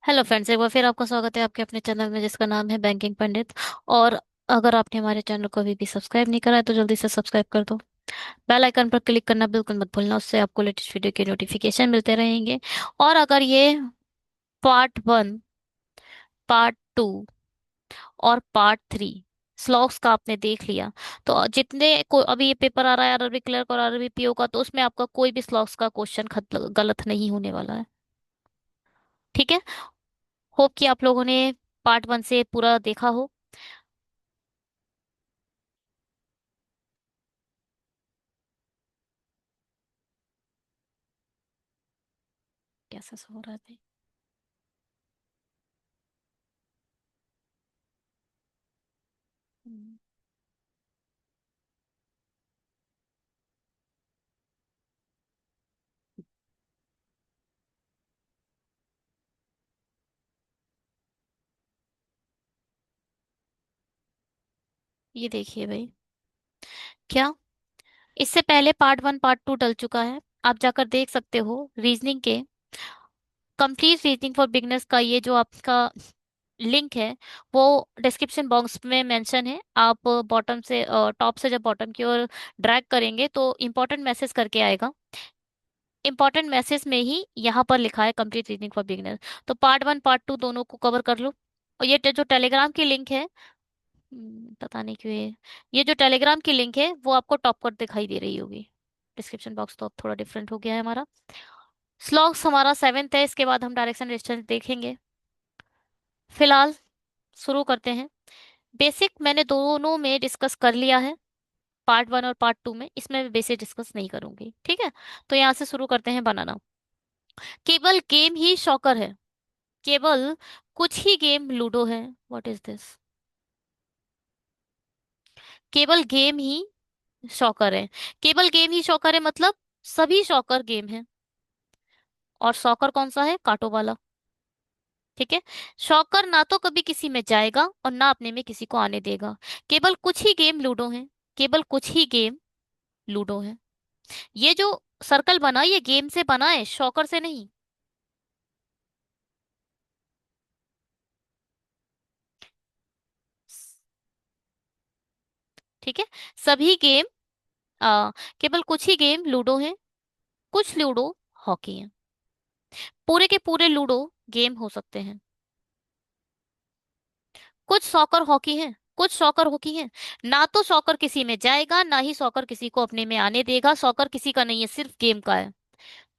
Hello friends, एक बार फिर आपका स्वागत है आपके अपने चैनल में जिसका नाम है बैंकिंग पंडित। और अगर आपने हमारे चैनल को अभी भी सब्सक्राइब नहीं करा है तो जल्दी से सब्सक्राइब कर दो। बेल आइकन पर क्लिक करना बिल्कुल मत भूलना, उससे आपको लेटेस्ट वीडियो के नोटिफिकेशन मिलते रहेंगे। और अगर ये पार्ट 1, पार्ट 2 और पार्ट 3 स्लॉग्स का आपने देख लिया, तो जितने को अभी ये पेपर आ रहा है आरआरबी क्लर्क और आरआरबी पीओ का, तो उसमें आपका कोई भी स्लॉग्स का क्वेश्चन गलत नहीं होने वाला है। ठीक है। होप कि आप लोगों ने पार्ट 1 से पूरा देखा हो। कैसा सा हो रहा है भाई? हम्म, ये देखिए भाई। क्या इससे पहले पार्ट 1 पार्ट 2 डल चुका है? आप जाकर देख सकते हो रीजनिंग के। कंप्लीट रीजनिंग फॉर बिगनर्स का ये जो आपका लिंक है, वो डिस्क्रिप्शन बॉक्स में मेंशन है। आप बॉटम से टॉप से जब बॉटम की ओर ड्रैग करेंगे तो इंपॉर्टेंट मैसेज करके आएगा। इंपॉर्टेंट मैसेज में ही यहाँ पर लिखा है कंप्लीट रीजनिंग फॉर बिगनर्स। तो पार्ट 1 पार्ट 2 दोनों को कवर कर लो। और ये जो टेलीग्राम की लिंक है, पता नहीं क्यों ये जो टेलीग्राम की लिंक है वो आपको टॉप पर दिखाई दे रही होगी। डिस्क्रिप्शन बॉक्स तो अब थोड़ा डिफरेंट हो गया है हमारा। स्लॉग्स हमारा 7th है, इसके बाद हम डायरेक्शन डिस्टेंस देखेंगे। फिलहाल शुरू करते हैं। बेसिक मैंने दोनों में डिस्कस कर लिया है, पार्ट 1 और पार्ट 2 में। इसमें मैं बेसिक डिस्कस नहीं करूंगी, ठीक है। तो यहाँ से शुरू करते हैं बनाना। केवल गेम ही शॉकर है, केवल कुछ ही गेम लूडो है। What is this? केवल गेम ही शॉकर है। केवल गेम ही शॉकर है मतलब सभी शॉकर गेम है। और शॉकर कौन सा है? कांटों वाला। ठीक है। शॉकर ना तो कभी किसी में जाएगा और ना अपने में किसी को आने देगा। केवल कुछ ही गेम लूडो है। केवल कुछ ही गेम लूडो है। ये जो सर्कल बना, ये गेम से बना है, शॉकर से नहीं। ठीक है। सभी गेम केवल कुछ ही गेम लूडो है। कुछ लूडो हॉकी है। पूरे के पूरे लूडो गेम हो सकते हैं। कुछ सॉकर हॉकी है, कुछ सॉकर हॉकी है। ना तो सॉकर किसी में जाएगा, ना ही सॉकर किसी को अपने में आने देगा। सॉकर किसी का नहीं है, सिर्फ गेम का है।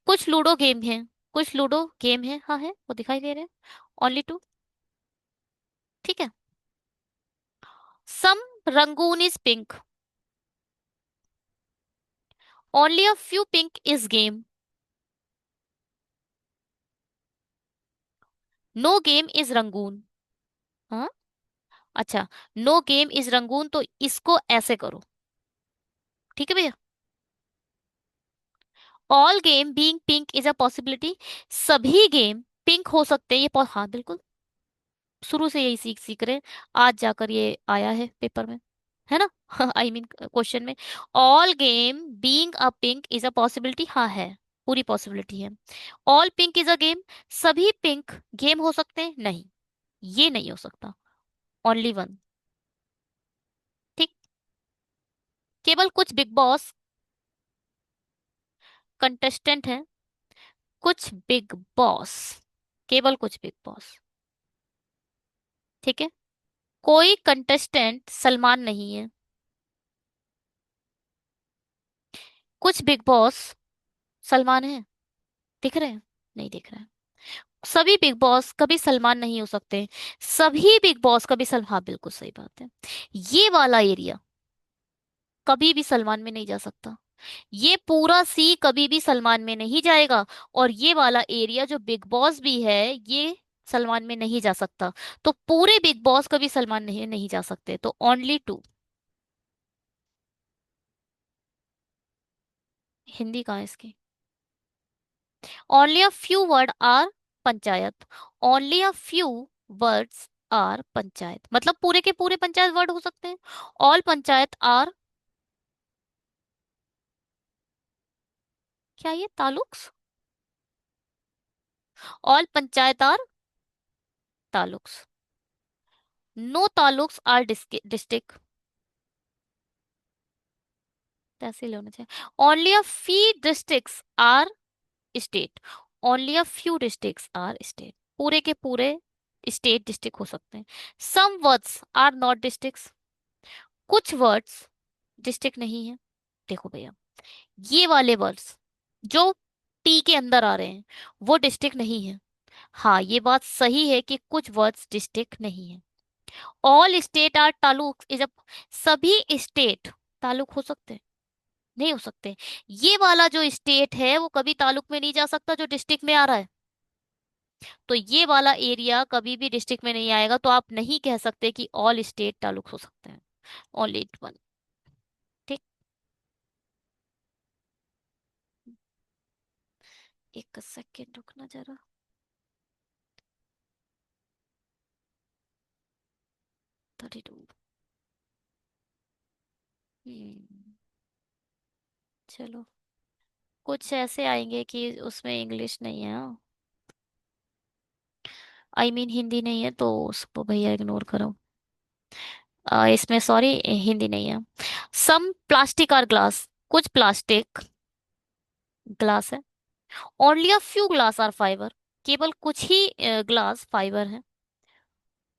कुछ लूडो गेम है। कुछ लूडो गेम है, हाँ है, वो दिखाई दे रहे हैं। ओनली 2। ठीक है। Some Rangoon is pink, only a few pink is game. No game is Rangoon. हाँ। अच्छा। नो गेम इज रंगून, तो इसको ऐसे करो। ठीक है भैया। All game being pink is a possibility. सभी गेम पिंक हो सकते हैं, हाँ बिल्कुल। शुरू से यही सीख सीख रहे हैं। आज जाकर ये आया है पेपर में, है ना? आई मीन क्वेश्चन में। All game being a pink is a possibility, हाँ है, पूरी पॉसिबिलिटी है। All pink is a game. सभी पिंक गेम हो सकते हैं, नहीं, ये नहीं हो सकता। Only one. ठीक। केवल कुछ बिग बॉस कंटेस्टेंट हैं। कुछ बिग बॉस, केवल कुछ बिग बॉस। ठीक है। कोई कंटेस्टेंट सलमान नहीं है। कुछ बिग बॉस सलमान है। दिख रहे हैं? नहीं दिख रहा है। सभी बिग बॉस कभी सलमान नहीं हो सकते। सभी बिग बॉस कभी सलमान, हाँ बिल्कुल सही बात है। ये वाला एरिया कभी भी सलमान में नहीं जा सकता। ये पूरा सी कभी भी सलमान में नहीं जाएगा। और ये वाला एरिया जो बिग बॉस भी है, ये सलमान में नहीं जा सकता। तो पूरे बिग बॉस कभी सलमान नहीं नहीं जा सकते, तो ओनली 2। हिंदी कहाँ है इसकी? Only a few word are panchayat. Only a few words are panchayat मतलब पूरे के पूरे पंचायत वर्ड हो सकते हैं। ऑल पंचायत आर, क्या ये taluks? All panchayat are taluks, no taluks are district, ऐसे ही होना चाहिए। Only a few districts are state, only a few districts are state, पूरे के पूरे स्टेट डिस्ट्रिक्ट हो सकते हैं। Some words are not districts, कुछ वर्ड्स डिस्ट्रिक्ट नहीं है। देखो भैया, ये वाले वर्ड्स जो टी के अंदर आ रहे हैं वो डिस्ट्रिक्ट नहीं है। हाँ, ये बात सही है कि कुछ वर्ड्स डिस्ट्रिक्ट नहीं है। All state are taluk is, सभी स्टेट तालुक हो सकते हैं? नहीं हो सकते। ये वाला जो स्टेट है वो कभी तालुक में नहीं जा सकता जो डिस्ट्रिक्ट में आ रहा है। तो ये वाला एरिया कभी भी डिस्ट्रिक्ट में नहीं आएगा, तो आप नहीं कह सकते कि ऑल स्टेट तालुक हो सकते हैं। Only one. ठीक। एक सेकेंड रुकना जरा। 32। हम्म। चलो, कुछ ऐसे आएंगे कि उसमें इंग्लिश नहीं है, हिंदी नहीं है, तो उसको भैया इग्नोर करो। इसमें सॉरी हिंदी नहीं है। सम प्लास्टिक आर ग्लास, कुछ प्लास्टिक ग्लास है। Only a few glass are fibre, केवल कुछ ही ग्लास फाइबर है।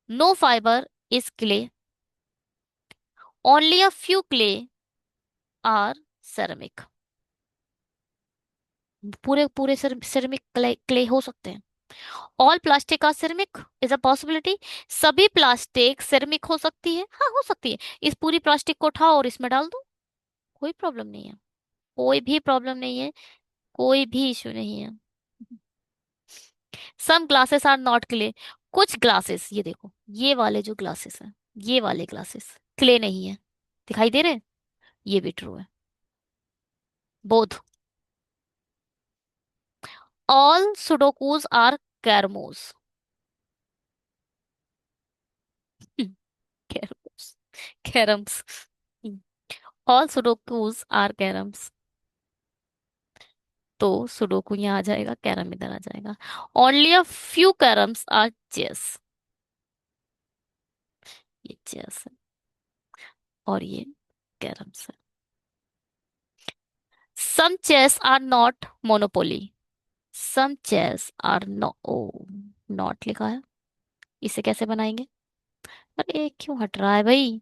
No fibre is clay, only a few clay are ceramic, पूरे पूरे सिरेमिक क्ले हो सकते हैं। All plastic are ceramic is a possibility, सभी प्लास्टिक सिरेमिक हो सकती है, हाँ हो सकती है। इस पूरी प्लास्टिक को उठाओ और इसमें डाल दो, कोई प्रॉब्लम नहीं है। कोई भी प्रॉब्लम नहीं है, कोई भी इशू नहीं है। Some glasses are not clay, कुछ ग्लासेस, ये देखो ये वाले जो ग्लासेस हैं, ये वाले ग्लासेस क्ले नहीं है, दिखाई दे रहे हैं? ये भी ट्रू है। Both. All sudokus are carroms, carroms, carroms. All sudokus are carroms, तो सुडोकू यहाँ आ जाएगा, कैरम इधर आ जाएगा। Only a few carroms are chess, ये चेस है और ये कैरम्स है। Some chess are not monopoly, some chess are no, oh not लिखा है, इसे कैसे बनाएंगे? अरे क्यों हट रहा है भाई?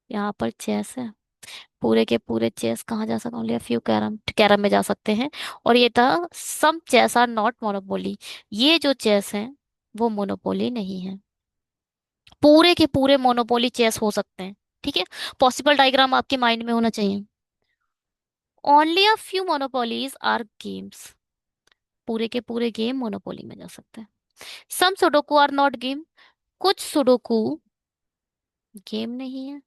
यहाँ पर चेस है, पूरे के पूरे चेस कहाँ जा सकते? ओनली फ्यू कैरम, कैरम में जा सकते हैं। और ये था सम चेस आर नॉट मोनोपोली, ये जो चेस है वो मोनोपोली नहीं है। पूरे के पूरे मोनोपोली चेस हो सकते हैं। ठीक है, पॉसिबल डायग्राम आपके माइंड में होना चाहिए। Only a few monopolies are games, पूरे के पूरे गेम मोनोपोली में जा सकते हैं। Some sudoku are not game, कुछ सुडोकू गेम नहीं है।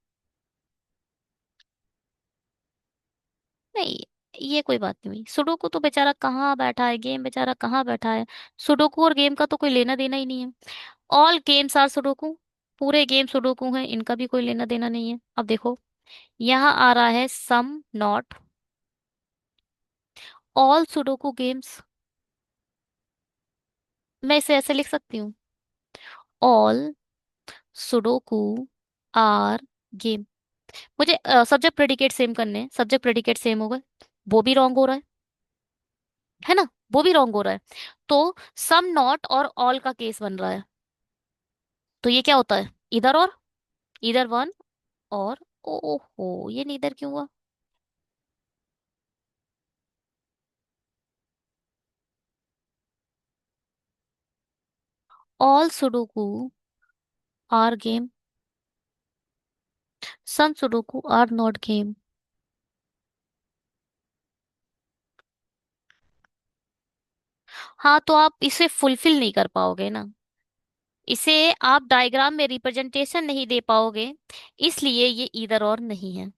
नहीं, ये कोई बात नहीं हुई। सुडोकू तो बेचारा कहाँ बैठा है, गेम बेचारा कहाँ बैठा है। सुडोकू और गेम का तो कोई लेना देना ही नहीं है। ऑल गेम्स आर सुडोकू, पूरे गेम सुडोकू हैं, इनका भी कोई लेना देना नहीं है। अब देखो, यहाँ आ रहा है some not all sudoku games, मैं इसे ऐसे लिख सकती हूँ, ऑल सुडोकू आर गेम। मुझे सब्जेक्ट प्रेडिकेट सेम करने हैं, सब्जेक्ट प्रेडिकेट सेम हो गए, वो भी रॉन्ग हो रहा है ना? वो भी रॉन्ग हो रहा है। तो सम नॉट और ऑल का केस बन रहा है, तो ये क्या होता है? इधर और, इधर वन और, ओहो ये नीदर क्यों हुआ? All sudoku are game, some sudoku are not game. हाँ, तो आप इसे फुलफिल नहीं कर पाओगे ना, इसे आप डायग्राम में रिप्रेजेंटेशन नहीं दे पाओगे, इसलिए ये इधर और नहीं है।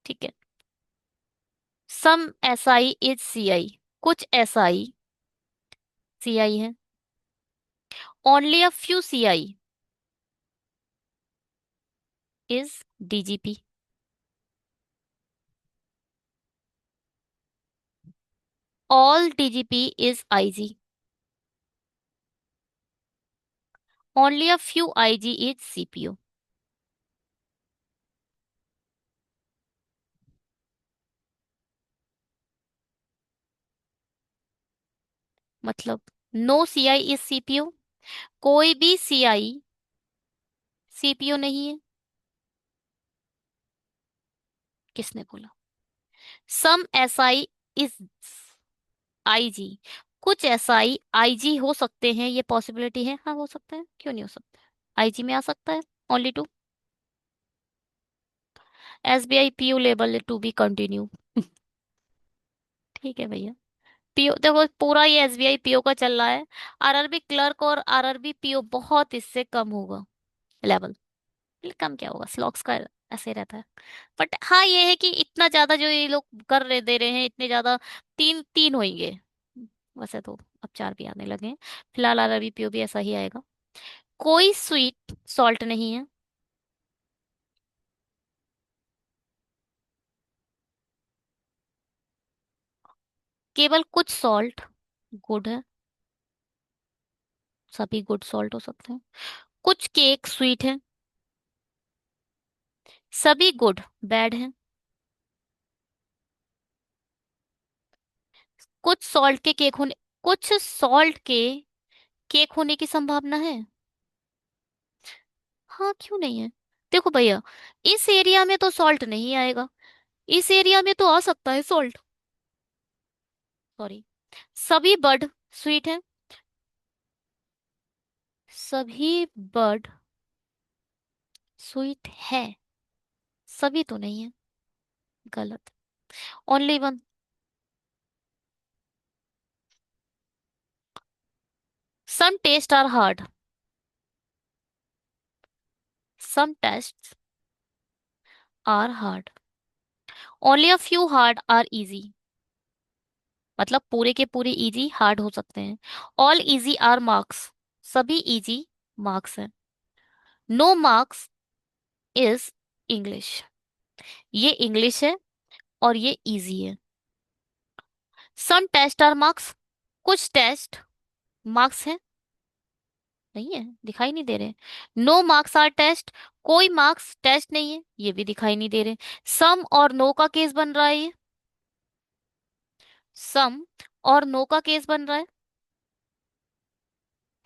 ठीक है। सम एस आई इज सी आई, कुछ एस आई सी आई है। Only a few C I is DGP. All DGP is IG, only a few IG is CPU. मतलब नो सीआई इज सीपीयू, कोई भी सीआई सीपीयू नहीं है। किसने बोला? सम एसआई इज आईजी, कुछ SI IG हो सकते हैं, ये पॉसिबिलिटी है। हाँ हो सकता है, क्यों नहीं हो सकता? आईजी में आ सकता है। Only two. SBI PU label to be continue. ठीक है भैया। पीओ देखो, पूरा ये एसबीआई पीओ का चल रहा है। आरआरबी क्लर्क और आरआरबी पीओ बहुत इससे कम होगा लेवल। कम क्या होगा, स्लॉक्स का ऐसे रहता है। बट हाँ ये है कि इतना ज्यादा जो ये लोग कर रहे दे रहे हैं, इतने ज्यादा। तीन तीन होंगे वैसे तो, अब चार भी आने लगे हैं। फिलहाल आरआरबी पीओ भी ऐसा ही आएगा। कोई स्वीट सॉल्ट नहीं है। केवल कुछ सॉल्ट गुड है। सभी गुड सॉल्ट हो सकते हैं। कुछ केक स्वीट है। सभी गुड बैड है। कुछ सॉल्ट के केक होने कुछ सॉल्ट के केक होने की संभावना है। हाँ क्यों नहीं है? देखो भैया, इस एरिया में तो सॉल्ट नहीं आएगा, इस एरिया में तो आ सकता है सॉल्ट। सॉरी। सभी बर्ड स्वीट है। सभी बर्ड स्वीट है, सभी तो नहीं है। गलत। Only one. Some test are hard. Some test are hard, only a few hard are easy. मतलब पूरे के पूरे इजी हार्ड हो सकते हैं। ऑल इजी आर मार्क्स, सभी इजी मार्क्स हैं। नो मार्क्स इज इंग्लिश, ये इंग्लिश है और ये इजी है। सम टेस्ट आर मार्क्स, कुछ टेस्ट मार्क्स हैं। नहीं है, दिखाई नहीं दे रहे। नो मार्क्स आर टेस्ट, कोई मार्क्स टेस्ट नहीं है, ये भी दिखाई नहीं दे रहे। सम और नो का केस बन रहा है ये। सम और नो का केस बन रहा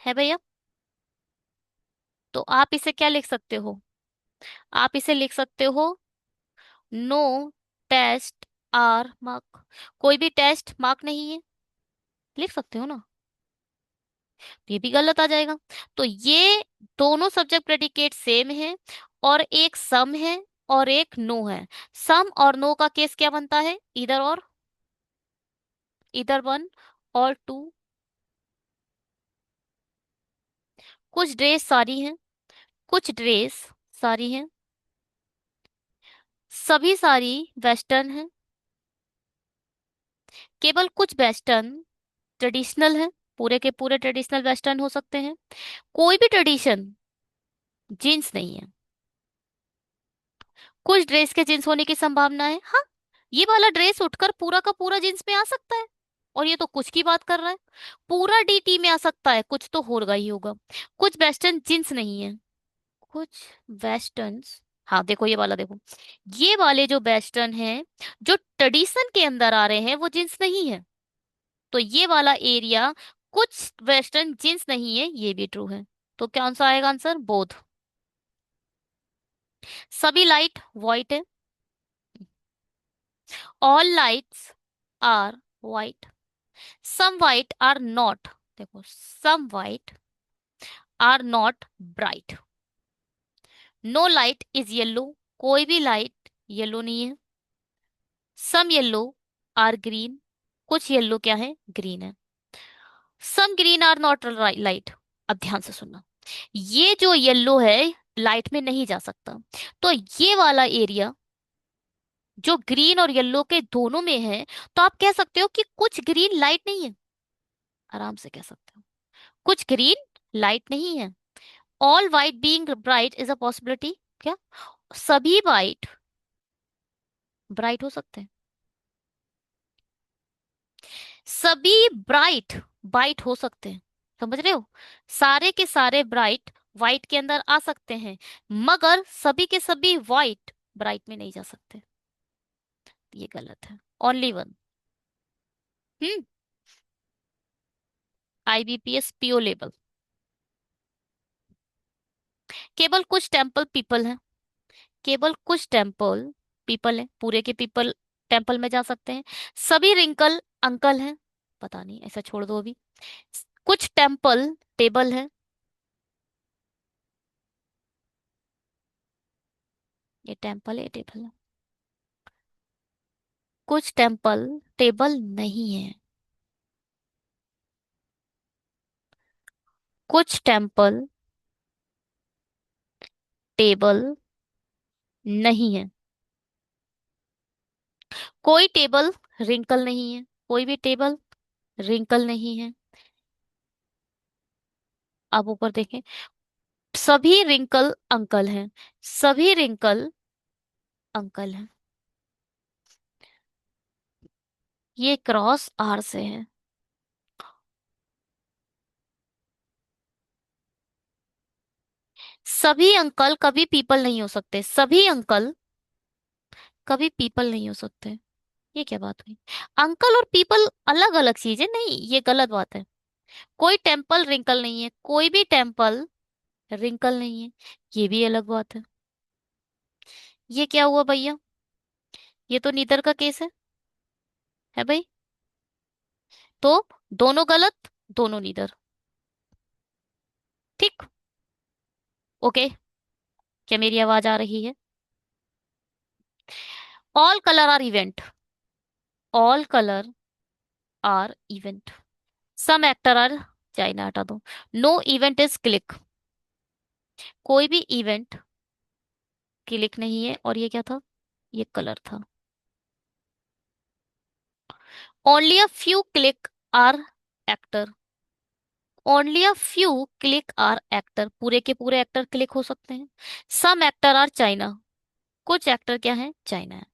है भैया। तो आप इसे क्या लिख सकते हो? आप इसे लिख सकते हो नो टेस्ट आर मार्क, कोई भी टेस्ट मार्क नहीं है। लिख सकते हो ना? ये भी गलत आ जाएगा। तो ये दोनों सब्जेक्ट प्रेडिकेट सेम है, और एक सम है और एक नो है। सम और नो का केस क्या बनता है? इधर और, इधर वन और टू। कुछ ड्रेस सारी हैं, कुछ ड्रेस सारी हैं। सभी सारी वेस्टर्न है, केवल कुछ वेस्टर्न ट्रेडिशनल है। पूरे के पूरे ट्रेडिशनल वेस्टर्न हो सकते हैं। कोई भी ट्रेडिशन जींस नहीं है। कुछ ड्रेस के जींस होने की संभावना है, हाँ। ये वाला ड्रेस उठकर पूरा का पूरा जींस में आ सकता है, और ये तो कुछ की बात कर रहा है। पूरा डीटी में आ सकता है, कुछ तो होगा ही होगा। कुछ वेस्टर्न जींस नहीं है। कुछ वेस्टर्न्स, हाँ देखो ये वाला देखो, ये वाले जो वेस्टर्न हैं, जो ट्रेडिशन के अंदर आ रहे हैं, वो जींस नहीं है। तो ये वाला एरिया कुछ वेस्टर्न जींस नहीं है, ये भी ट्रू है। तो क्या आंसर आएगा? Answer both. सभी लाइट व्हाइट है। All lights are white, some white are not. देखो, some white are not bright. No light is yellow, कोई भी लाइट येलो नहीं है। सम येलो आर ग्रीन, कुछ येलो क्या है? ग्रीन है। Some green are not light. अब ध्यान से सुनना, ये जो येलो है लाइट में नहीं जा सकता। तो ये वाला एरिया जो ग्रीन और येलो के दोनों में है, तो आप कह सकते हो कि कुछ ग्रीन लाइट नहीं है। आराम से कह सकते हो, कुछ ग्रीन लाइट नहीं है। All white being bright is a possibility. क्या सभी वाइट ब्राइट हो सकते हैं? सभी ब्राइट वाइट हो सकते हैं, समझ रहे हो? सारे के सारे ब्राइट वाइट के अंदर आ सकते हैं, मगर सभी के सभी वाइट ब्राइट में नहीं जा सकते। ये गलत है। Only one. Hmm. IBPS PO level. केवल कुछ टेम्पल पीपल हैं, केवल कुछ टेम्पल पीपल हैं, पूरे के पीपल टेम्पल में जा सकते हैं। सभी रिंकल अंकल हैं, पता नहीं, ऐसा छोड़ दो अभी। कुछ टेम्पल टेबल है। ये टेम्पल है, टेबल है। कुछ टेम्पल टेबल नहीं है। कुछ टेम्पल टेबल नहीं है। कोई टेबल रिंकल नहीं है, कोई भी टेबल रिंकल नहीं है। आप ऊपर देखें, सभी रिंकल अंकल हैं, सभी रिंकल अंकल हैं। ये क्रॉस आर से है। सभी अंकल कभी पीपल नहीं हो सकते, सभी अंकल कभी पीपल नहीं हो सकते। ये क्या बात हुई? अंकल और पीपल अलग अलग चीजें नहीं, ये गलत बात है। कोई टेम्पल रिंकल नहीं है, कोई भी टेम्पल रिंकल नहीं है, ये भी अलग बात है। ये क्या हुआ भैया? ये तो नीदर का केस है भाई। तो दोनों गलत, दोनों नीदर। ठीक। ओके। क्या मेरी आवाज आ रही है? All colour are event. All colour are event. Some actor are, china हटा दो। No event is click. कोई भी इवेंट क्लिक नहीं है, और ये क्या था? ये कलर था। Only a few click are actor. Only a few click are actor, पूरे के पूरे एक्टर क्लिक हो सकते हैं। Some actor are china. कुछ एक्टर क्या है? चाइना है।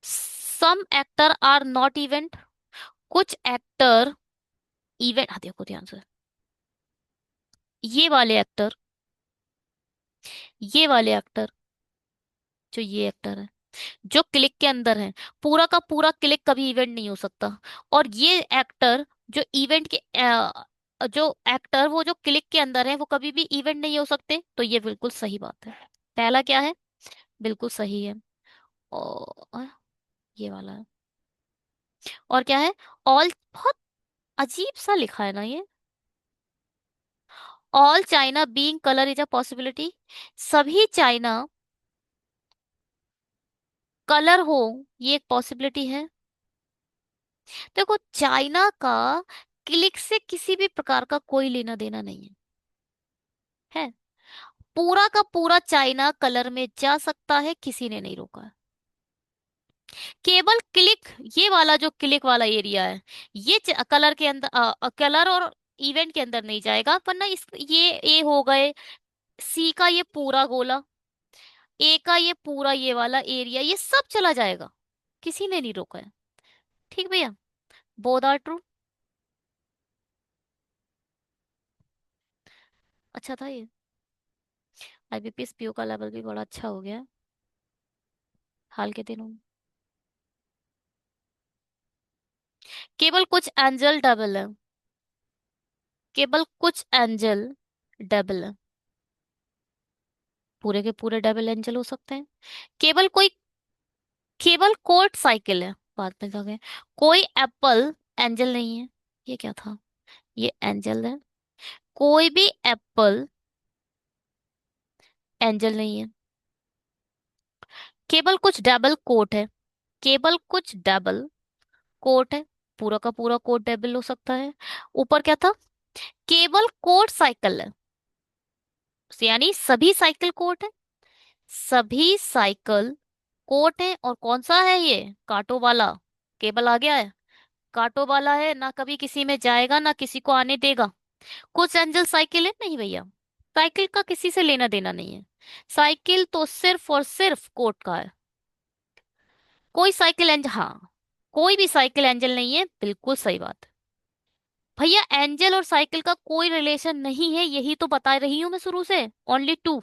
Some actor are not event. कुछ एक्टर इवेंट, हाँ देखो ध्यान से, ये वाले एक्टर, ये वाले एक्टर, जो ये एक्टर है, जो क्लिक के अंदर है, पूरा का पूरा क्लिक कभी इवेंट नहीं हो सकता। और ये एक्टर जो इवेंट के जो एक्टर वो जो क्लिक के अंदर है, वो कभी भी इवेंट नहीं हो सकते। तो ये बिल्कुल सही बात है। पहला क्या है? बिल्कुल सही है। और ये वाला है। और क्या है? ऑल, बहुत अजीब सा लिखा है ना ये। All China being colour is a possibility. सभी चाइना कलर हो, ये एक पॉसिबिलिटी है। देखो, चाइना का क्लिक से किसी भी प्रकार का कोई लेना देना नहीं है, है। पूरा का पूरा चाइना कलर में जा सकता है, किसी ने नहीं रोका है। केवल क्लिक, ये वाला जो क्लिक वाला एरिया है, ये कलर के अंदर, कलर और इवेंट के अंदर नहीं जाएगा, वरना इस ये ए हो गए, सी का ये पूरा गोला, ए का ये पूरा ये वाला एरिया, ये सब चला जाएगा, किसी ने नहीं रोका है। ठीक भैया? Both are true. अच्छा था ये। आईबीपीएस पीओ का लेवल भी बड़ा अच्छा हो गया है हाल के दिनों में। केवल कुछ एंजल डबल है, केवल कुछ एंजल डबल है, पूरे के पूरे डबल एंजल हो सकते हैं। केवल कोई, केवल कोर्ट साइकिल है, बाद में आ गए। कोई एप्पल एंजल नहीं है। ये क्या था? ये एंजल है। कोई भी एप्पल एंजल नहीं है। केवल कुछ डबल कोट है, केवल कुछ डबल कोट है, पूरा का पूरा कोट डबल हो सकता है। ऊपर क्या था? केवल कोट साइकिल है, यानी सभी साइकिल कोट है, सभी साइकिल कोट है। और कौन सा है ये? कांटों वाला केबल आ गया है, कांटों वाला है, ना कभी किसी में जाएगा ना किसी को आने देगा। कुछ एंजल साइकिल है नहीं भैया, साइकिल का किसी से लेना देना नहीं है। साइकिल तो सिर्फ और सिर्फ कोर्ट का है। कोई साइकिल एंजल, हाँ, कोई भी साइकिल एंजल नहीं है, बिल्कुल सही बात। भैया एंजल और साइकिल का कोई रिलेशन नहीं है, यही तो बता रही हूं मैं शुरू से। Only two.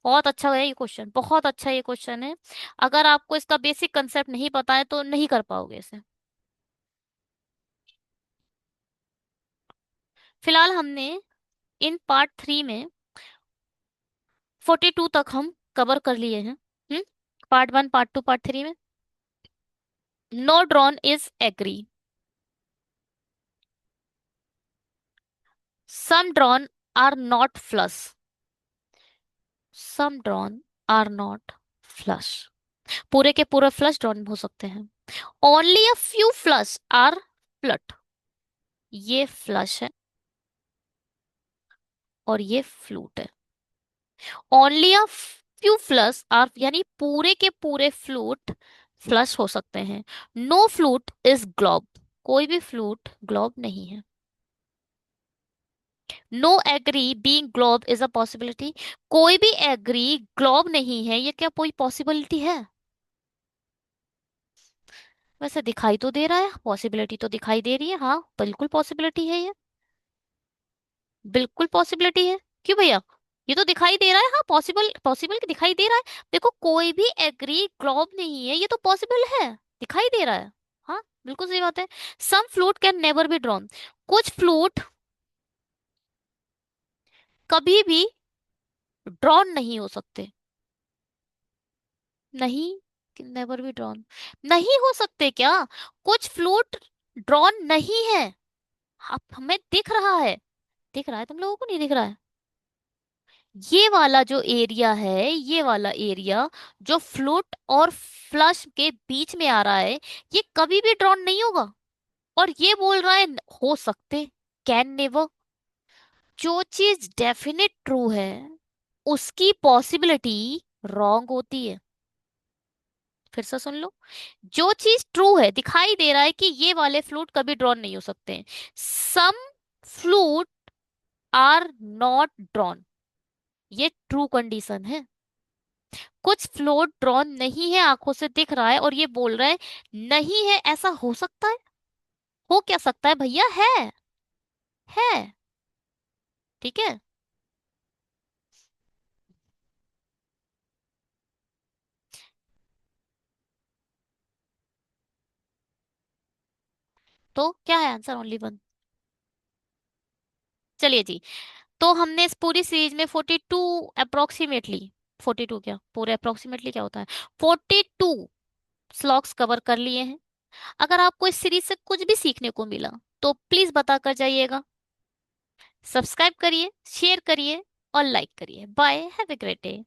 बहुत अच्छा है ये क्वेश्चन, बहुत अच्छा ये क्वेश्चन है। अगर आपको इसका बेसिक कंसेप्ट नहीं पता है तो नहीं कर पाओगे इसे। फिलहाल हमने इन पार्ट 3 में 42 तक हम कवर कर लिए हैं। हम्म। पार्ट 1, पार्ट 2, पार्ट 3 में। No drone is agree. Some drone are not flush. Some drone are not flush. पूरे के पूरे फ्लश ड्रॉन हो सकते हैं। Only a few flush are flute. ये फ्लश है और ये फ्लूट है। Only a few flush are, यानी पूरे के पूरे फ्लूट फ्लश हो सकते हैं। No flute is globe. कोई भी फ्लूट ग्लोब नहीं है। No agree being globe is a possibility. कोई भी एग्री ग्लोब नहीं है, ये क्या कोई पॉसिबिलिटी है? वैसे दिखाई तो दे रहा है, पॉसिबिलिटी तो दिखाई दे रही है, हाँ बिल्कुल पॉसिबिलिटी है ये। बिल्कुल पॉसिबिलिटी है। क्यों भैया? ये तो दिखाई दे रहा है, हाँ पॉसिबल पॉसिबल दिखाई दे रहा है। देखो कोई भी एग्री ग्लोब नहीं है, ये तो पॉसिबल है, दिखाई दे रहा है। हाँ बिल्कुल सही बात है। Some flute can never be drawn. कुछ फ्लूट कभी भी ड्रॉन नहीं हो सकते। नहीं, नेवर बी ड्रॉन नहीं हो सकते क्या? कुछ फ्लूट ड्रॉन नहीं है। आप, हमें दिख रहा है। दिख रहा है, तुम लोगों को नहीं दिख रहा है? ये वाला जो एरिया है, ये वाला एरिया जो फ्लूट और फ्लश के बीच में आ रहा है, ये कभी भी ड्रॉन नहीं होगा। और ये बोल रहा है हो सकते, कैन नेवर। जो चीज डेफिनेट ट्रू है उसकी पॉसिबिलिटी रॉन्ग होती है। फिर से सुन लो। जो चीज ट्रू है, दिखाई दे रहा है कि ये वाले फ्लूट कभी ड्रॉन नहीं हो सकते। सम फ्लूट आर नॉट ड्रॉन, ये ट्रू कंडीशन है। कुछ फ्लोट ड्रॉन नहीं है, आंखों से दिख रहा है और ये बोल रहा है नहीं है। ऐसा हो सकता है? हो क्या सकता है भैया? है। ठीक है। तो क्या है आंसर? Only one. चलिए जी। तो हमने इस पूरी सीरीज में 42 अप्रोक्सीमेटली, 42 क्या, पूरे अप्रोक्सीमेटली क्या होता है, 42 स्लॉग्स कवर कर लिए हैं। अगर आपको इस सीरीज से कुछ भी सीखने को मिला तो प्लीज बता कर जाइएगा। सब्सक्राइब करिए, शेयर करिए और लाइक करिए। Bye, have a great day.